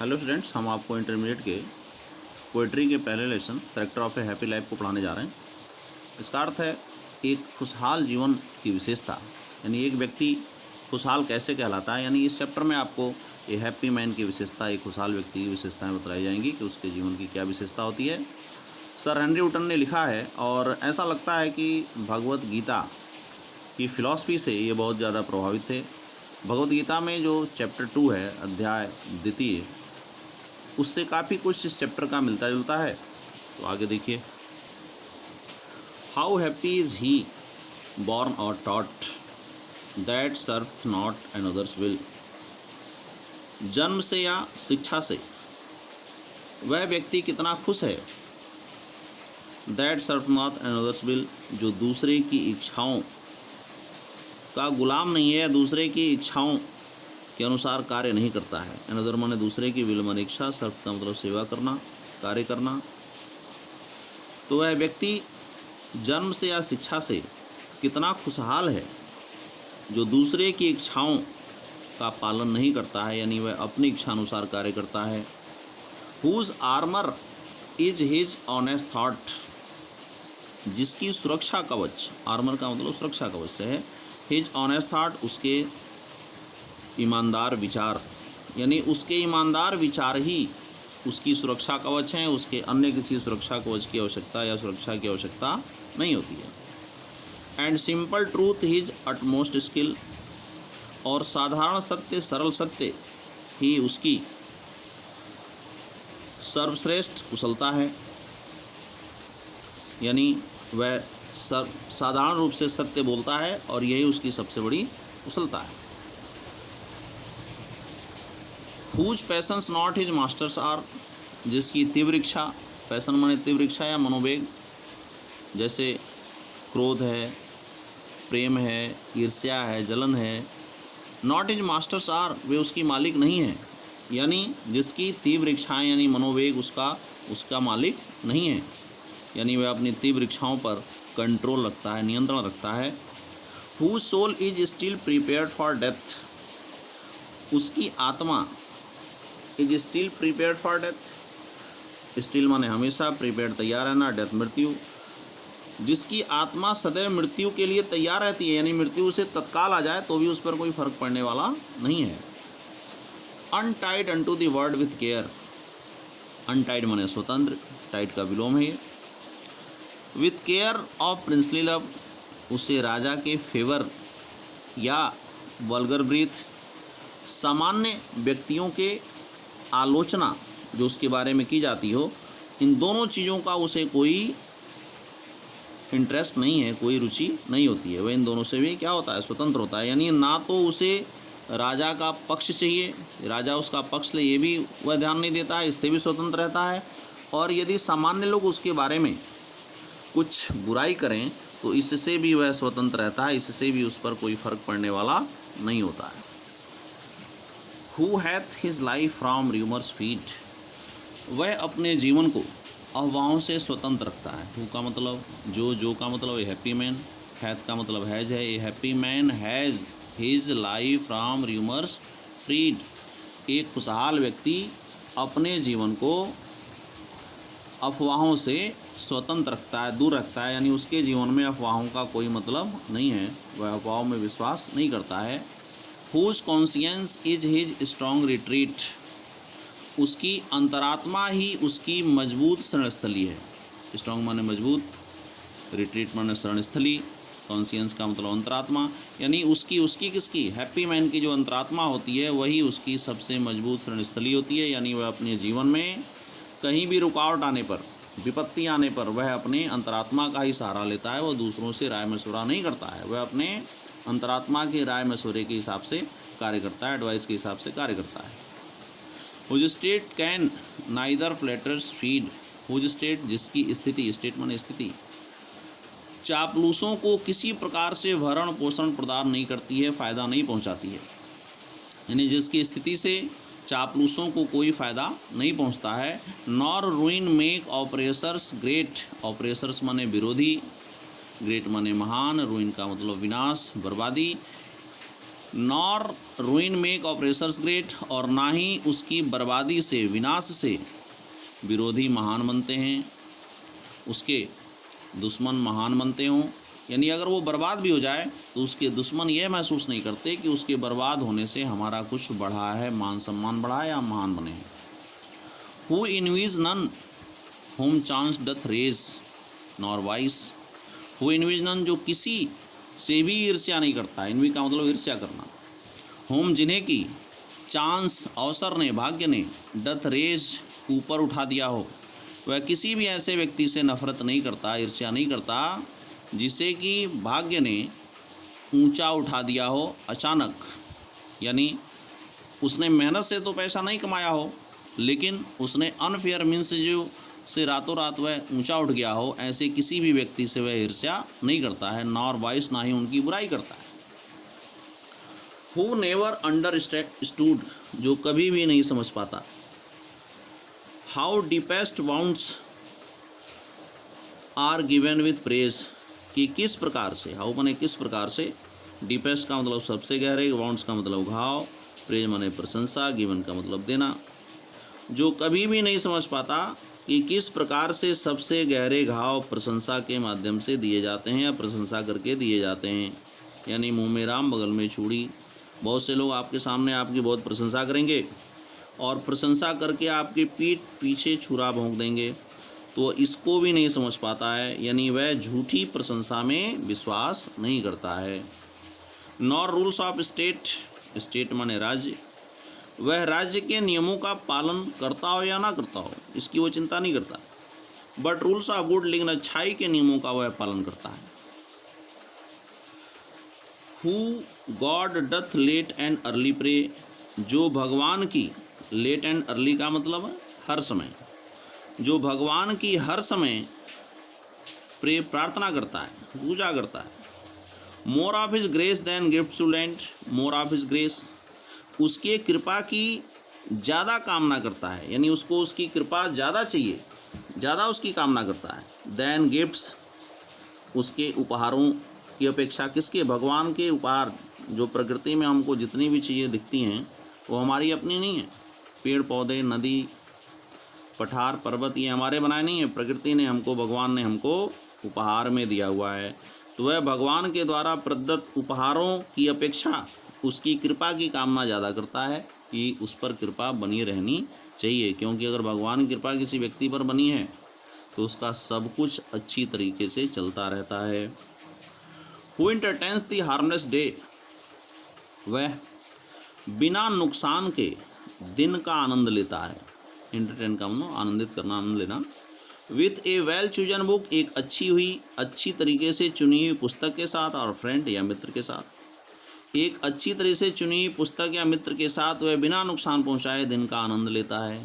Hello students, हम आपको intermediate के पोइट्री के पहले lesson character of A happy life को पढ़ाने जा रहे हैं। इसका अर्थ है एक खुशहाल जीवन की विशेषता, यानी एक व्यक्ति खुशहाल कैसे कहलाता है। यानी इस चैप्टर में आपको ये हैप्पी मैन की विशेषता, एक खुशहाल व्यक्ति की विशेषताएं बताई जाएंगी कि उसके जीवन की क्या विशेषता होती है। सर हेनरी वुटन ने लिखा है और ऐसा लगता है कि भगवत गीता की फ़िलॉसफी से ये बहुत ज़्यादा प्रभावित थे। भगवत गीता में जो चैप्टर 2 है, अध्याय द्वितीय, उससे काफ़ी कुछ इस चैप्टर का मिलता जुलता है। तो आगे देखिए, how happy is he born और taught that serve not another's will. जन्म से या शिक्षा से वह व्यक्ति कितना खुश है। That serve not another's will, जो दूसरे की इच्छाओं का गुलाम नहीं है या दूसरे की इच्छाओं के अनुसार कार्य नहीं करता है। अनदर माने दूसरे की, विल माने इच्छा, सर्व का मतलब सेवा करना, कार्य करना। तो वह व्यक्ति जन्म से या शिक्षा से कितना खुशहाल है जो दूसरे की इच्छाओं का पालन नहीं करता है, यानी वह अपनी इच्छा अनुसार कार्य करता है। Whose armour is his honest thought, जिसकी सुरक्षा कवच, आर्मर का मतलब सुरक्षा कवच से है, हिज ऑनेस्ट थॉट, उसके ईमानदार विचार, यानी उसके ईमानदार विचार ही उसकी सुरक्षा कवच हैं। उसके अन्य किसी सुरक्षा कवच की आवश्यकता या सुरक्षा की आवश्यकता नहीं होती है। And simple truth his utmost skill, और साधारण सत्य, सरल सत्य ही उसकी सर्वश्रेष्ठ कुशलता है, यानी वह साधारण रूप से सत्य बोलता है और यही उसकी सबसे बड़ी कुशलता है। Whose passions not his masters are, जिसकी तीव्र इच्छा, पैशन माने तीव्र इच्छा या मनोवेग, जैसे क्रोध है, प्रेम है, ईर्ष्या है, जलन है, नॉट हिज मास्टर्स आर, वे उसकी मालिक नहीं है। यानी जिसकी तीव्र इच्छाएँ यानी मनोवेग उसका मालिक नहीं है, यानी वह अपनी तीव्र इच्छाओं पर कंट्रोल रखता है, नियंत्रण रखता है। Whose soul is still prepared for death, उसकी आत्मा is still prepared for death, still माने हमेशा, प्रिपेयर्ड तैयार रहना, डेथ मृत्यु, जिसकी आत्मा सदैव मृत्यु के लिए तैयार रहती है, यानी मृत्यु उसे तत्काल आ जाए तो भी उस पर कोई फर्क पड़ने वाला नहीं है। Untied unto the word with care, untied माने स्वतंत्र, टाइड का विलोम है ये। With care of princely love, उसे राजा के फेवर या वल्गर ब्रीथ, सामान्य व्यक्तियों के आलोचना जो उसके बारे में की जाती हो, इन दोनों चीज़ों का उसे कोई इंटरेस्ट नहीं है, कोई रुचि नहीं होती है। वह इन दोनों से भी क्या होता है, स्वतंत्र होता है। यानी ना तो उसे राजा का पक्ष चाहिए, राजा उसका पक्ष ले, ये भी वह ध्यान नहीं देता है, इससे भी स्वतंत्र रहता है। और यदि सामान्य लोग उसके बारे में कुछ बुराई करें तो इससे भी वह स्वतंत्र रहता है, इससे भी उस पर कोई फर्क पड़ने वाला नहीं होता है। Who hath his life from rumours feed, वह अपने जीवन को अफवाहों से स्वतंत्र रखता है। हु का मतलब जो का मतलब ए हैप्पी मैन, हैथ का मतलब हैज है, a happy man has his life from rumours freed, एक खुशहाल व्यक्ति अपने जीवन को अफवाहों से स्वतंत्र रखता है, दूर रखता है, यानी उसके जीवन में अफवाहों का कोई मतलब नहीं है, वह अफवाहों में विश्वास नहीं करता है। Whose conscience is his strong retreat, उसकी अंतरात्मा ही उसकी मजबूत शरणस्थली है। स्ट्रॉन्ग माने मजबूत, रिट्रीट माने शरणस्थली, कॉन्शियंस का मतलब अंतरात्मा, यानी उसकी किसकी, हैप्पी मैन की जो अंतरात्मा होती है वही उसकी सबसे मजबूत शरणस्थली होती है। यानी वह अपने जीवन में कहीं भी रुकावट आने पर, विपत्ति आने पर वह अपने अंतरात्मा का ही सहारा लेता है, वह दूसरों से राय मशवरा नहीं करता है, वह अपने अंतरात्मा के राय मशवरे के हिसाब से कार्य करता है, एडवाइस के हिसाब से कार्य करता है। Whose state can neither flatterers feed, whose state जिसकी स्थिति, स्टेट माने स्थिति, चापलूसों को किसी प्रकार से भरण पोषण प्रदान नहीं करती है, फ़ायदा नहीं पहुंचाती है। यानी जिसकी स्थिति से चापलूसों को कोई फ़ायदा नहीं पहुंचता है। Nor रूइन make oppressors great, oppressors माने विरोधी, ग्रेट माने महान, रूइन का मतलब विनाश, बर्बादी, nor ruin make operations great, और ना ही उसकी बर्बादी से, विनाश से विरोधी महान बनते हैं, उसके दुश्मन महान बनते हों। यानी अगर वो बर्बाद भी हो जाए तो उसके दुश्मन ये महसूस नहीं करते कि उसके बर्बाद होने से हमारा कुछ बढ़ा है, मान सम्मान बढ़ा है या महान बने हैं। Who envies none whom chance doth raise nor vice, who envies none, जो किसी से भी ईर्ष्या नहीं करता, इनवी का मतलब ईर्ष्या करना, होम जिन्हें की, चांस अवसर ने, भाग्य ने, डथ रेज ऊपर उठा दिया हो, वह किसी भी ऐसे व्यक्ति से नफरत नहीं करता, ईर्ष्या नहीं करता जिसे कि भाग्य ने ऊंचा उठा दिया हो अचानक। यानी उसने मेहनत से तो पैसा नहीं कमाया हो, लेकिन उसने अनफेयर मीन्स जो से रातों रात वह ऊंचा उठ गया हो, ऐसे किसी भी व्यक्ति से वह ईर्ष्या नहीं करता है, नॉर वाइस, ना ही उनकी बुराई करता है। हु नेवर अंडरस्टूड, जो कभी भी नहीं समझ पाता। How deepest wounds are given with praise, कि किस प्रकार से, हाउ माने किस प्रकार से, डीपेस्ट का मतलब सबसे गहरे, वाउंड्स का मतलब घाव, प्रेज माने प्रशंसा, गिवन का मतलब देना। जो कभी भी नहीं समझ पाता कि किस प्रकार से सबसे गहरे घाव प्रशंसा के माध्यम से दिए जाते हैं या प्रशंसा करके दिए जाते हैं। यानी मुँह में राम बगल में चूड़ी। बहुत से लोग आपके सामने आपकी बहुत प्रशंसा करेंगे और प्रशंसा करके आपकी पीठ पीछे छुरा भोंक देंगे, तो इसको भी नहीं समझ पाता है, यानी वह झूठी प्रशंसा में विश्वास नहीं करता है। Nor rules of state, state माने राज्य, वह राज्य के नियमों का पालन करता हो या ना करता हो इसकी वो चिंता नहीं करता, बट रूल्स ऑफ गुड, लेकिन अच्छाई के नियमों का वह पालन करता है। Who God doth late and early pray, जो भगवान की, लेट एंड अर्ली का मतलब हर समय, जो भगवान की हर समय प्रे प्रार्थना करता है, पूजा करता है। More of his grace than gift to lend, more of his grace, उसके कृपा की ज़्यादा कामना करता है, यानी उसको उसकी कृपा ज़्यादा चाहिए, ज़्यादा उसकी कामना करता है। देन गिफ्ट्स, उसके उपहारों की अपेक्षा, किसके, भगवान के उपहार। जो प्रकृति में हमको जितनी भी चीज़ें दिखती हैं वो हमारी अपनी नहीं है। पेड़ पौधे, नदी, पठार, पर्वत, ये हमारे बनाए नहीं है, प्रकृति ने हमको, भगवान ने हमको उपहार में दिया हुआ है। तो वह भगवान के द्वारा प्रदत्त उपहारों की अपेक्षा उसकी कृपा की कामना ज़्यादा करता है कि उस पर कृपा बनी रहनी चाहिए, क्योंकि अगर भगवान की कृपा किसी व्यक्ति पर बनी है तो उसका सब कुछ अच्छी तरीके से चलता रहता है। Who entertains the harmless day, वह बिना नुकसान के दिन का आनंद लेता है। एंटरटेन का मतलब आनंदित करना, आनंद लेना। With A well chosen book, एक अच्छी तरीके से चुनी हुई पुस्तक के साथ, और फ्रेंड या मित्र के साथ, एक अच्छी तरह से चुनी हुई पुस्तक या मित्र के साथ वह बिना नुकसान पहुंचाए दिन का आनंद लेता है।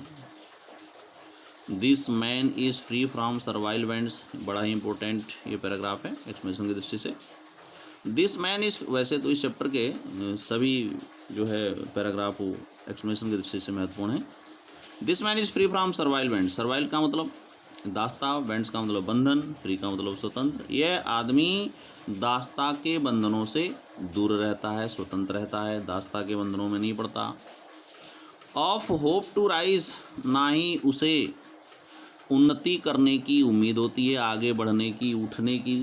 This man is free from servile events, बड़ा ही इंपॉर्टेंट ये पैराग्राफ है एक्सप्लेनेशन की दृष्टि से। दिस मैन इज़, वैसे तो इस चैप्टर के सभी जो है पैराग्राफ वो एक्सप्लेनेशन की दृष्टि से महत्वपूर्ण है। This man is free from servile bands, servile का मतलब दास्ता, बैंड्स का मतलब बंधन, फ्री का मतलब स्वतंत्र। यह आदमी दास्ता के बंधनों से दूर रहता है, स्वतंत्र रहता है, दास्ता के बंधनों में नहीं पड़ता। ऑफ होप टू राइज, ना ही उसे उन्नति करने की उम्मीद होती है, आगे बढ़ने की, उठने की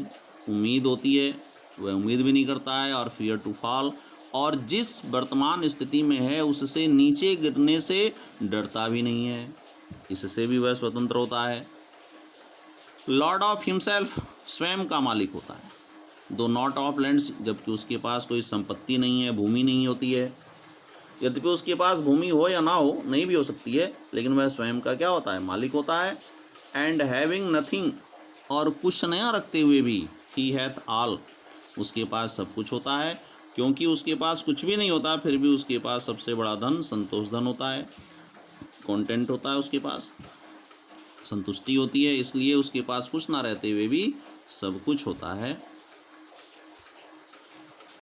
उम्मीद होती है, वह उम्मीद भी नहीं करता है। और फियर टू फॉल, और जिस वर्तमान स्थिति में है उससे नीचे गिरने से डरता भी नहीं है, इससे भी वह स्वतंत्र होता है। लॉर्ड ऑफ हिमसेल्फ, स्वयं का मालिक होता है। दो नॉट ऑफ लैंड्स, जबकि उसके पास कोई संपत्ति नहीं है, भूमि नहीं होती है। यद्यपि उसके पास भूमि हो या ना हो, नहीं भी हो सकती है, लेकिन वह स्वयं का क्या होता है, मालिक होता है। एंड हैविंग नथिंग, और कुछ नया रखते हुए भी, ही हैथ ऑल, उसके पास सब कुछ होता है। क्योंकि उसके पास कुछ भी नहीं होता, फिर भी उसके पास सबसे बड़ा धन संतोष धन होता है, कंटेंट होता है, उसके पास संतुष्टि होती है, इसलिए उसके पास कुछ ना रहते हुए भी सब कुछ होता है।